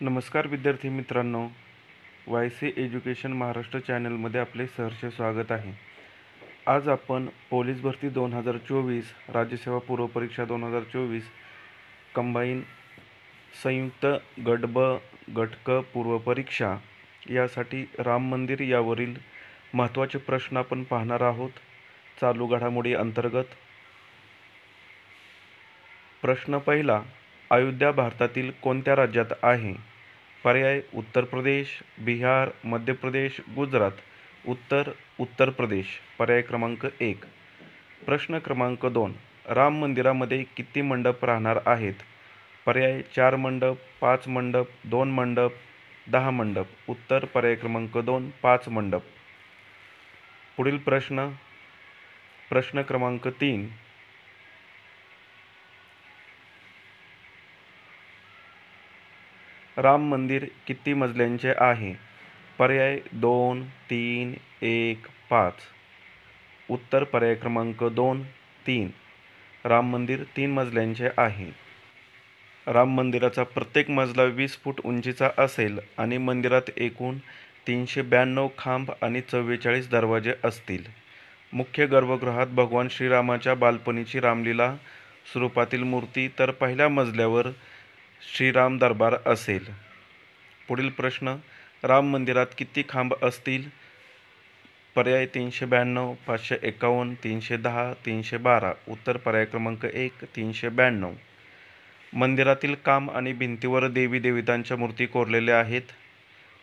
नमस्कार विद्यार्थी मित्रांनो, वाय सी एज्युकेशन महाराष्ट्र चॅनलमध्ये आपले सहर्ष स्वागत आहे. आज आपण पोलीस भरती 2024, राज्यसेवा पूर्व परीक्षा 2024, कंबाईन संयुक्त गट ब गट क पूर्व परीक्षा यासाठी राम मंदिर यावरील महत्त्वाचे प्रश्न आपण पाहणार आहोत. चालू घडामोडी अंतर्गत प्रश्न पहिला, अयोध्या भारतातील कोणत्या राज्यात आहे? पर्याय: उत्तर प्रदेश, बिहार, मध्य प्रदेश, गुजरात. उत्तर: उत्तर प्रदेश. पर्याय क्रमांक 1. प्रश्न क्रमांक 2, राम मंदिरामध्ये किती मंडप राहणार आहेत? पर्याय: 4 मंडप, 5 मंडप, 2 मंडप, 10 मंडप. उत्तर: पर्याय क्रमांक 2, 5 मंडप. पुढील प्रश्न क्रमांक 3, राम मंदिर किती मजल्यांचे आहे? पर्याय: 2, 3, 1, 5. उत्तर: पर्याय क्रमांक 2, 3. राम मंदिर 3 मजल्यांचे आहे. राम मंदिराचा प्रत्येक मजला 20 फूट उंचीचा असेल आणि मंदिरात एकूण 392 खांब आणि 44 दरवाजे असतील. मुख्य गर्भगृहात भगवान श्रीरामाच्या बालपणीची रामलीला स्वरूपातील मूर्ती तर पहिल्या मजल्यावर श्रीराम दरबार असेल. पुढील प्रश्न, राम मंदिरात किती खांब असतील? पर्याय: 392, 551, 310, 312. उत्तर: पर्याय क्रमांक 1, 392. मंदिरातील काम आणि भिंतीवर देवी देवतांच्या मूर्ती कोरलेल्या आहेत.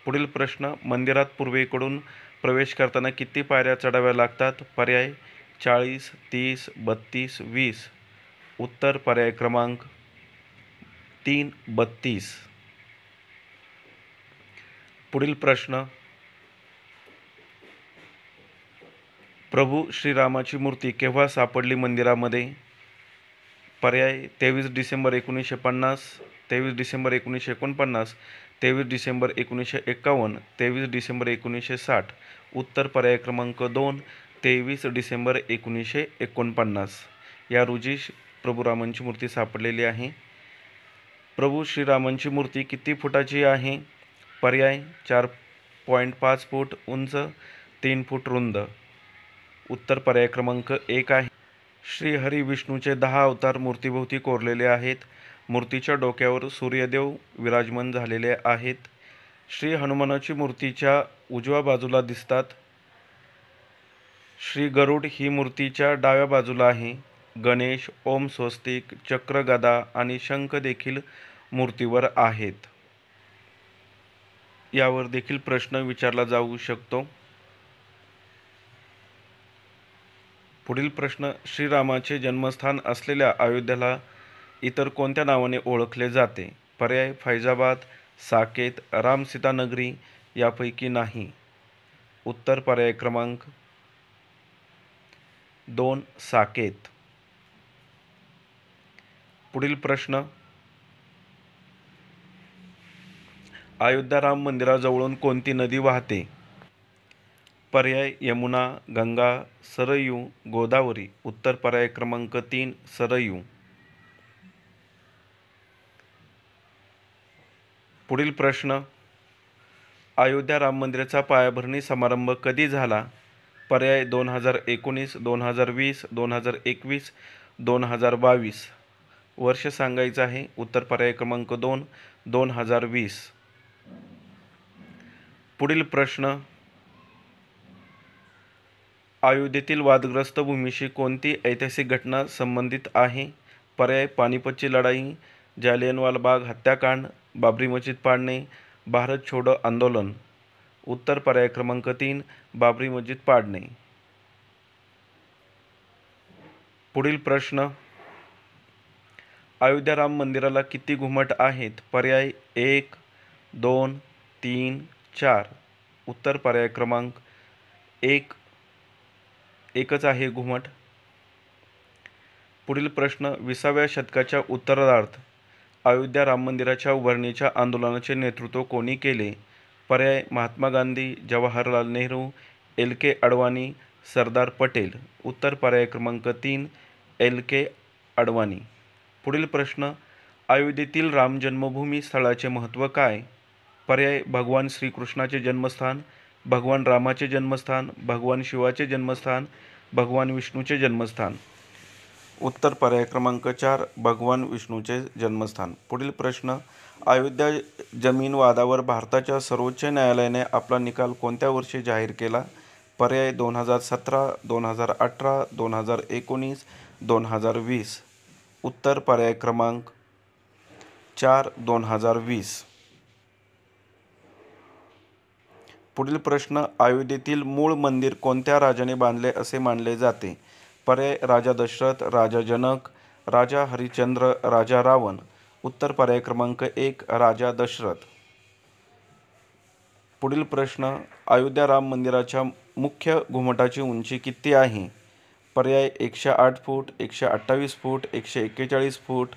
पुढील प्रश्न, मंदिरात पूर्वेकडून प्रवेश करताना किती पायऱ्या चढाव्या लागतात? पर्याय: 40, 30, 32, 20. उत्तर: पर्याय क्रमांक 3, 32. पुढील प्रश्न, प्रभू श्रीरामाची मूर्ती केव्हा सापडली मंदिरामध्ये? पर्याय: 23 डिसेंबर 1950, 23 डिसेंबर 1949, 23 डिसेंबर 1951, 23 डिसेंबर 1960. उत्तर: पर्याय क्रमांक 2, 23 डिसेंबर 1949 या रोजी प्रभू रामांची मूर्ती सापडलेली आहे. प्रभू श्रीरामांची मूर्ती किती फुटाची आहे? पर्याय: 4.5 फूट उंच, 3 फूट रुंद. उत्तर: पर्याय क्रमांक 1 आहे. श्रीहरी विष्णूचे 10 अवतार मूर्तीभोवती कोरलेले आहेत. मूर्तीच्या डोक्यावर सूर्यदेव विराजमान झालेले आहेत. श्री हनुमानाची मूर्तीच्या उजव्या बाजूला दिसतात. श्री गरुड ही मूर्तीच्या डाव्या बाजूला आहे. गणेश, ओम स्वस्तिक, चक्र, गदा आणि शंख देखील मूर्तीवर आहेत. यावर देखील प्रश्न विचारला जाऊ शकतो. पुढील प्रश्न, श्रीरामाचे जन्मस्थान असलेल्या अयोध्येला इतर कोणत्या नावाने ओळखले जाते? पर्याय: फैजाबाद, साकेत, रामसीतानगरी यापैकी नाही. उत्तर: पर्याय क्रमांक 2, साकेत. पुढील प्रश्न, अयोध्या राम मंदिराजवळून कोणती नदी वाहते? पर्याय: यमुना, गंगा, सरयू, गोदावरी. उत्तर: पर्याय क्रमांक 3, सरयू. पुढील प्रश्न, अयोध्या राम मंदिराचा पायाभरणी समारंभ कधी झाला? पर्याय: 2019, 2020, 2021, 2022. वर्ष सांगायचं आहे. उत्तर: पर्याय क्रमांक 2, 2020. पुढील प्रश्न, अयोध्येतील वादग्रस्त भूमीशी कोणती ऐतिहासिक घटना संबंधित आहे? पर्याय: पानिपतची लढाई, जालियनवाला बाग हत्याकांड, बाबरी मशीद पाडणे, भारत छोडो आंदोलन. उत्तर: पर्याय क्रमांक 3, बाबरी मशीद पाडणे. पुढील प्रश्न, अयोध्या राम मंदिराला किती घुमट आहेत? पर्याय: 1, 2, 3, 4. उत्तर: पर्याय क्रमांक 1, एकच आहे घुमट. पुढील प्रश्न, 20व्या शतकाच्या उत्तरार्धात अयोध्या राम मंदिराच्या उभारणीच्या आंदोलनाचे नेतृत्व कोणी केले? पर्याय: महात्मा गांधी, जवाहरलाल नेहरू, एल.के. अडवाणी, सरदार पटेल. उत्तर: पर्याय क्रमांक 3, एल.के. अडवाणी. पुढील प्रश्न, अयोध्येतील राम जन्मभूमी स्थळाचे महत्त्व काय? पर्याय: भगवान श्रीकृष्णाचे जन्मस्थान, भगवान रामाचे जन्मस्थान, भगवान शिवाचे जन्मस्थान, भगवान विष्णूचे जन्मस्थान. उत्तर पर्याय क्रमांक 4, भगवान विष्णूचे जन्मस्थान. पुढील प्रश्न: अयोध्या जमीन वादावर भारताच्या सर्वोच्च न्यायालयाने आपला निकाल कोणत्या वर्षी जाहीर केला? पर्याय: 2017, 2018, 2019, 2020. उत्तर पर्याय क्रमांक 4, 2020. पुढील प्रश्न: अयोध्येतील मूळ मंदिर कोणत्या राजाने बांधले असे मानले जाते? पर्याय: राजा दशरथ, राजा जनक, राजा हरिश्चंद्र, राजा रावण. उत्तर पर्याय क्रमांक 1, राजा दशरथ. पुढील प्रश्न: अयोध्या राम मंदिराच्या मुख्य घुमटाची उंची किती आहे? पर्याय: 108 फूट, 128 फूट, 141 फूट,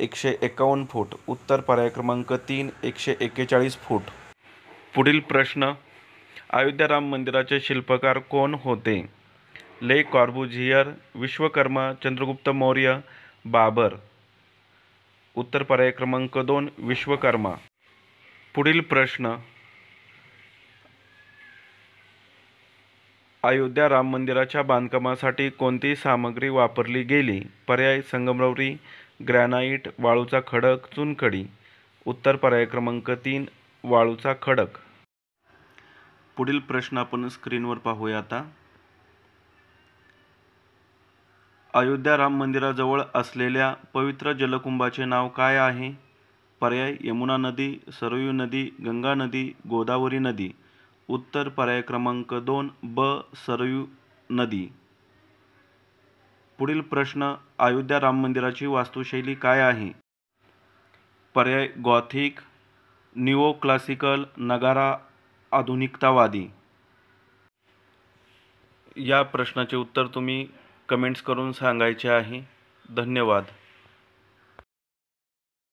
151 फूट. उत्तर पर्याय क्रमांक 3, 141 फूट. पुढील प्रश्न: अयोध्या राम मंदिराचे शिल्पकार कोण होते? ले कॉर्बुझियर, विश्वकर्मा, चंद्रगुप्त मौर्य, बाबर. उत्तर पर्याय क्रमांक 2, विश्वकर्मा. पुढील प्रश्न: अयोध्या राम मंदिराच्या बांधकामासाठी कोणती सामग्री वापरली गेली? पर्याय: संगमरवरी, ग्रॅनाइट, वाळूचा खडक, चुनखडी. उत्तर पर्याय क्रमांक 3, वाळूचा खडक. पुढील प्रश्न आपण स्क्रीनवर पाहूया आता. अयोध्या राम मंदिराजवळ असलेल्या पवित्र जलकुंभाचे नाव काय आहे? पर्याय: यमुना नदी, सरयू नदी, गंगा नदी, गोदावरी नदी. उत्तर पर्याय क्रमांक 2, सरयू नदी. पुढील प्रश्न: अयोध्या राम मंदिराची वास्तुशैली काय आहे? पर्याय: गॉथिक, निओक्लासिकल, नगारा, आधुनिकतावादी. या प्रश्नाचे उत्तर तुम्ही कमेंट्स करून सांगायचे आहे. धन्यवाद.